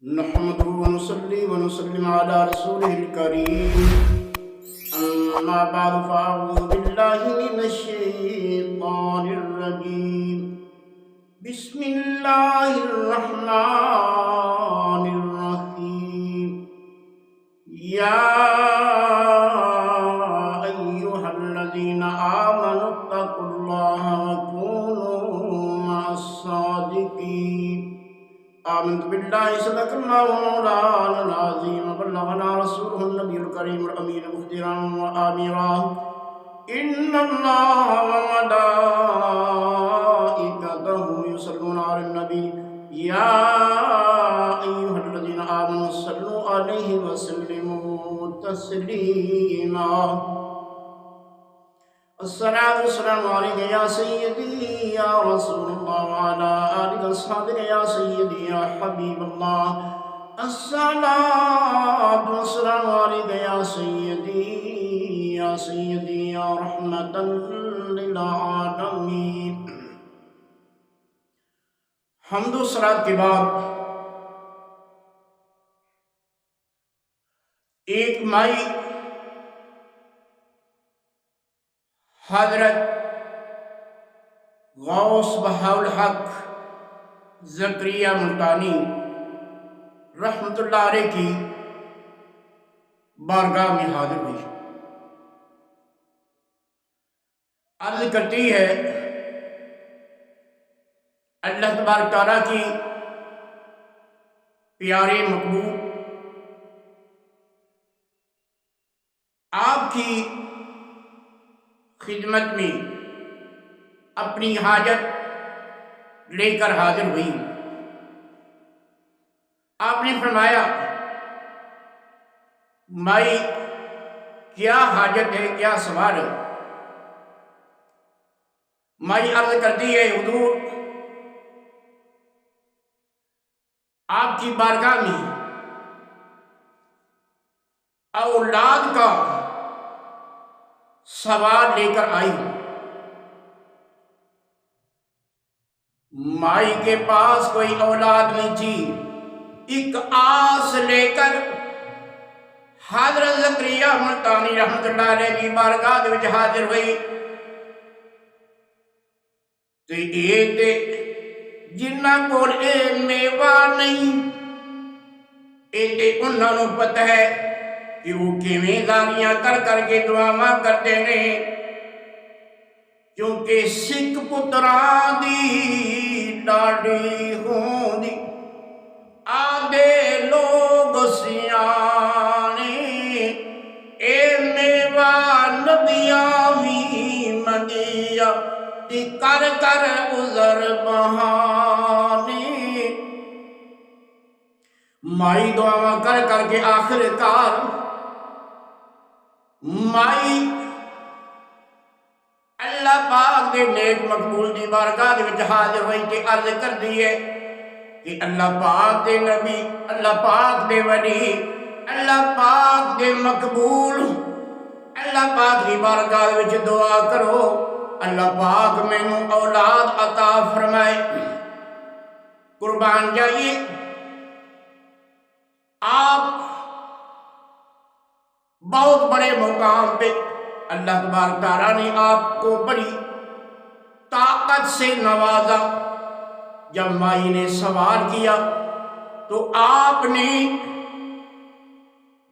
نحمده ونصلي ونسلم على رسوله الكريم أما بعد فأعوذ بالله من الشيطان الرجيم بسم الله الرحمن الرحيم يا أيها الذين آمنوا اتقوا الله وكونوا مع الصادقين آمنت بالله صدق الله مولانا العظيم بلغنا رسوله النبي الكريم الأمين مخبرا وآمرا إن الله وملائكته يصلون على النبي يا أيها الذين آمنوا صلوا عليه وسلموا تسليما الصلاة والسلام عليك يا سيدي يا رسول الله وعلى آلك وأصحابك يا سيدي يا حبيب الله الصلاة والسلام عليك يا سيدي يا رحمة للعالمين. حمد و صلاة کے بعد ایک مائی حضرت غوث بہاءالحق زکریا ملتانی رحمت اللہ علیہ کی بارگاہ میں حاضر ہوئی. عرض کرتی ہے اللہ تبارک تعالیٰ کی پیارے مقبول آپ کی خدمت میں اپنی حاجت لے کر حاضر ہوئی. آپ نے فرمایا مائی کیا حاجت ہے، کیا سوال ہے؟ مائی عرض کرتی ہے حضور آپ کی بارگاہ میں اولاد کا سوال لے کر آئی ہوں. مائی کے پاس کوئی اولاد نہیں تھی. ایک آس لے کر حضرت زکریا ملتانی رحمت اللہ علیہ کی بارگاہ وچ حاضر ہوئی. تے جنہاں کول اے میوہ نہیں، انہاں نوں پتہ ہے کہ وہ کیویں زاریاں کر کر کے دعاواں کرتے ہیں، کیونکہ سکھ پتراں دی لاڈی ہوندی آدھے لوگ سیانے اے میوہ نبیاں وی منگیا تے کر کر عذر بہانے. مائی دعاواں کر کر کے آخر کار مائی اللہ پاک دے نیک مقبول دی بارگاہ دے وچ حاضر ہوئی تے عرض کر دی ہے کہ اللہ پاک دے نبی، اللہ پاک دے ولی، اللہ پاک دے مقبول، اللہ پاک دی بارگاہ دے وچ دعا کرو اللہ پاک مینوں اولاد عطا فرمائے. قربان جائیے آپ بہت بڑے مقام پہ اللہ تبارک تعالیٰ نے آپ کو بڑی طاقت سے نوازا. جب مائی نے سوال کیا تو آپ نے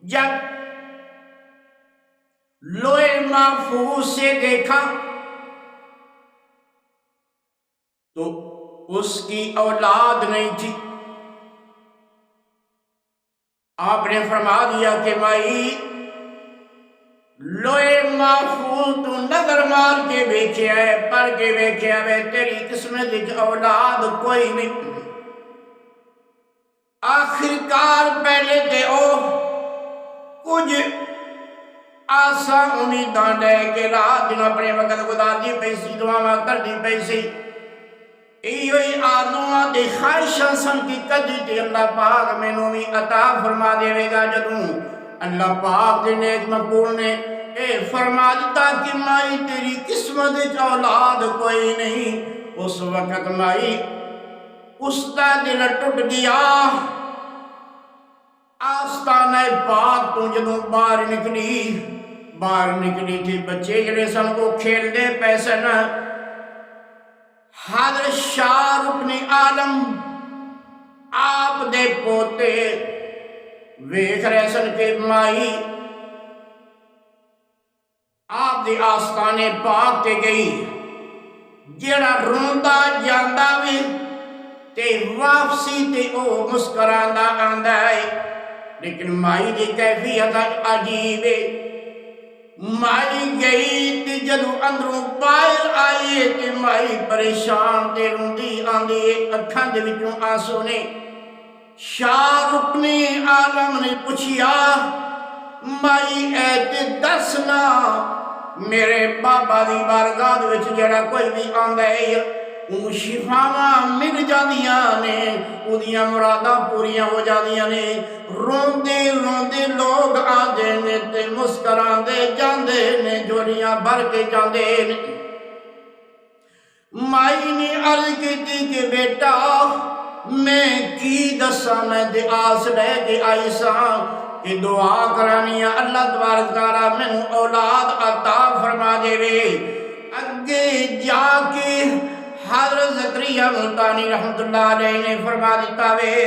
جب لوح محفوظ سے دیکھا تو اس کی اولاد نہیں تھی. آپ نے فرما دیا کہ مائی لوح محفوظ تو نظر مار کے ویکھیا ہے، پڑھ کے ویکھیا ہے، تیری قسمت وچ اولاد کوئی نہیں. آخرکار پہلے تے او کچھ آساں امیداں لے کے رات دن اپنے وقت گزارتی پئی سی، دعاواں کرتی پئی سی. ایہی آرزوئاں تے خواہشاں سن کی کدی تے اللہ پاک مینوں وی عطا فرما دے گا. جدوں اللہ پاک دے نیک مقبول نے اے فرما دیتا کہ مائی تیری قسمت وچ اولاد کوئی نہیں، اس وقت مائی اس کا دل ٹوٹ گیا. پاک تو جدوں باہر نکلی تھی بچے جڑے سن وہ کھیلتے پے سن حضرت شاہ رکن عالم آپ دے پوتے ویکھ رہے سن کہ مائی آپ دے آستانے پاک تے گئی جڑا روندا جاندا وی تے واپسی تے او مسکراندا آندا ہے لیکن مائی دی کیفیت عجیب ہے مائی گئی تے جدوں اندروں باہر آئی تے مائی پریشان تے روندی آندی اکھاں دے وچوں آنسو نے شاہ رکن عالم نے پوچھیا مائی اے تے دسنا میرے بابا دی بارگاہ دے وچ جڑا کوئی بھی آندا ہے او شفاواں مل جاندیاں نے اودیاں مراداں پوریاں ہو جاندیاں نے روندے روندے لوگ آندے نے تے مسکراندے جاندے نے جوڑیاں بھر کے جاندے نے مائی نے عرض کیتی کہ بیٹا میں کی دساں میں تے آس لے کے آئی ساں کہ دعا کرانی اللہ تبارک تعالیٰ مینوں اولاد عطا فرما دے وے اگے جا کے حضرت زکریا ملتانی رحمت اللہ علیہ نے فرما دیتا وے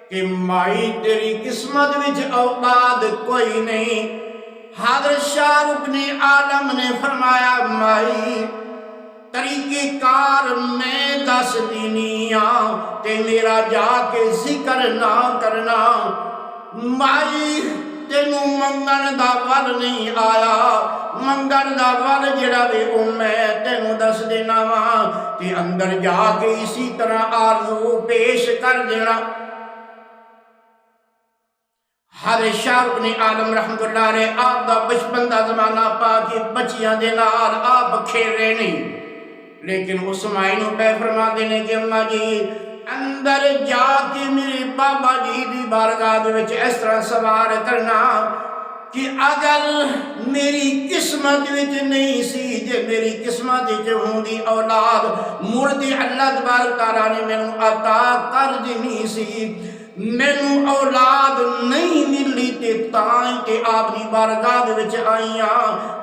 کہ مائی تیری قسمت وچ اولاد کوئی نہیں حضرت شاہ رکن عالم نے فرمایا مائی طریقہ کار میں دس دینیاں تے میرا جا کے ذکر نہ کرنا مائی تینوں منگن دا ول نہیں آیا منگن دا ول جڑا وے او میں تینوں دس دینا وا تے اندر جا کے اسی طرح آرزو پیش کر دینا حضرت شاہ رکن عالم رحمت اللہ علیہ آپ دا بچپن دا زمانہ پا کے بچیاں دے نال آپ کھیل رہے نہیں لیکن اس مائی نو پہ فرما دینے کہ اماں جی اندر جا کے میرے بابا جی دی بارگاہ دے وچ اس طرح سوال کرنا کہ اگر میری قسمت وچ نہیں سی جے میری قسمت وچ ہوندی اولاد مردی اللہ تبارک تعالیٰ نے مینوں عطا کر دینی سی مینوں اولاد نہیں ملی تے تاں کہ آپ دی بارگاہ دے وچ آئیاں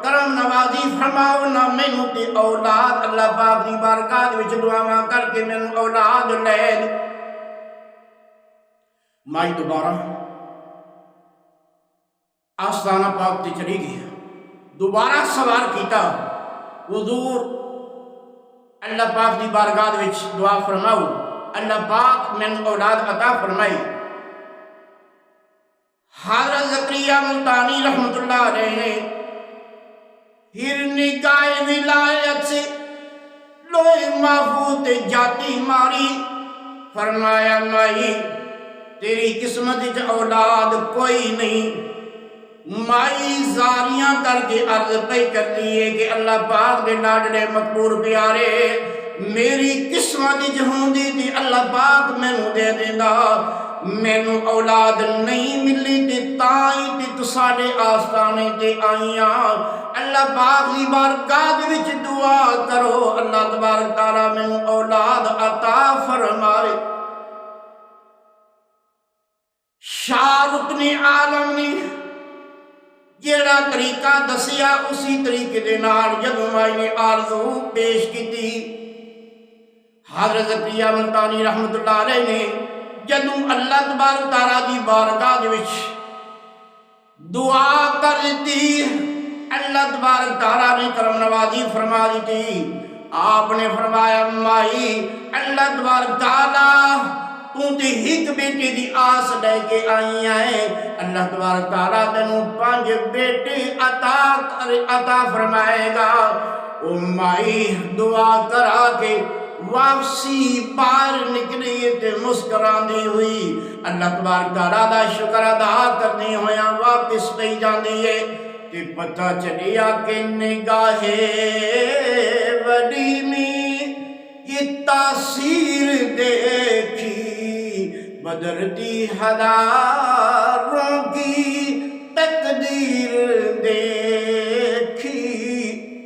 کرم نوازی فرماؤ نہ مینوں تے اولاد اللہ پاک دی بارگاہ دے وچ دعاواں کر کے مینوں اولاد لے دے مائی دوبارہ آستانہ پاک تے چلی گئی دوبارہ سوال کیتا حضور اللہ پاک دی بارگاہ دے وچ دعا فرماؤ اللہ پاک مینوں اولاد عطا فرمائی حضرت زکریا ملتانی رحمت اللہ علیہ نے پھر نگاہ ولایت سے لوح محفوظ تے جاتی ماری فرمایا مائی تیری قسمت وچ اولاد کوئی نہیں مائی زاریاں کر کے عرض پہ کر دیئے کہ اللہ پاک دے لاڈلے مقبول پیارے میری قسمت ہوندی تھی اللہ پاک مینوں دے دیندا مینوں اولاد نہیں ملی تے تائیں تے تساڈے آستانے تے آئیاں اللہ پاک دی بارگاہ دے وچ دعا کرو اللہ تبارک تعالیٰ مینوں اولاد عطا فرمائے شاہ رکن عالم نے جیڑا طریقہ دسیا اسی طریقے دے نال جدوں مائی نے آرزو پیش کیتی حضرت زکریا ملتانی رحمت اللہ علیہ نے جدوں اللہ تبارک تعالیٰ دی بارگاہ دے وچ دعا کر دی اللہ تبارک تعالیٰ نے کرم نوازی فرما دی آپ نے فرمایا مائی اللہ تبارک تعالیٰ تو تے ایک بیٹے دی آس لے کے آئی ہیں اللہ تبارک تعالیٰ تینوں 5 بیٹے عطا فرمائے گا او مائی دعا کرا کے واپسی باہر نکلی تے مسکراندی ہوئی اللہ تبارک تعالیٰ دا شکر ادا کرنی ہویا واپس پہ جاندی ہے تے پتہ چلیا کہ نگاہ وڈی میں یہ تاثیر دیکھی بدلتی ہزاروں کی تقدیر دے